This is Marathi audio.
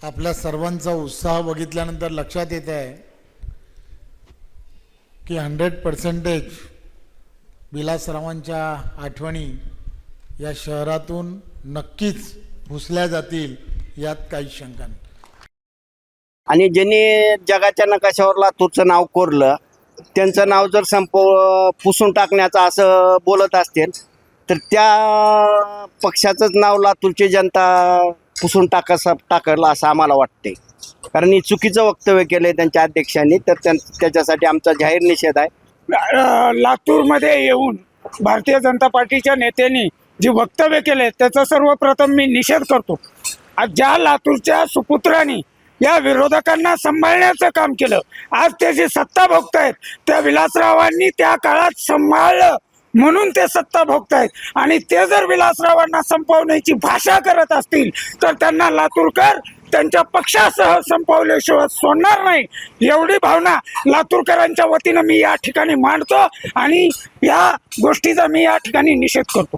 आपल्या सर्वांचा उत्साह बघितल्यानंतर लक्षात येत आहे की 100% विलासरावांच्या आठवणी या शहरातून नक्कीच पुसल्या जातील, यात काही शंका नाही. आणि ज्यांनी जगाच्या नकाशावर लातूरचं नाव कोरलं त्यांचं नाव जर पुसून टाकण्याचं असं बोलत असतील तर त्या पक्षाचंच नाव लातूरची जनता पुसून टाकल असं आम्हाला वाटते. कारण ही चुकीचं वक्तव्य केलंय त्यांच्या अध्यक्षांनी, तर त्याच्यासाठी आमचा जाहीर निषेध आहे. लातूरमध्ये येऊन भारतीय जनता पार्टीच्या नेत्यांनी जे वक्तव्य केले त्याचा सर्वप्रथम मी निषेध करतो. आज ज्या लातूरच्या सुपुत्रांनी या विरोधकांना सांभाळण्याचं काम केलं, आज ते जी सत्ता भोगतायत त्या विलासरावांनी त्या काळात सांभाळलं म्हणून ते सत्ता भोगतायत. आणि ते जर विलासरावांना संपवण्याची भाषा करत असतील तर त्यांना लातूरकर त्यांच्या पक्षासह संपवल्याशिवाय सोडणार नाही, एवढी भावना लातूरकरांच्या वतीनं मी या ठिकाणी मांडतो आणि या गोष्टीचा मी या ठिकाणी निषेध करतो.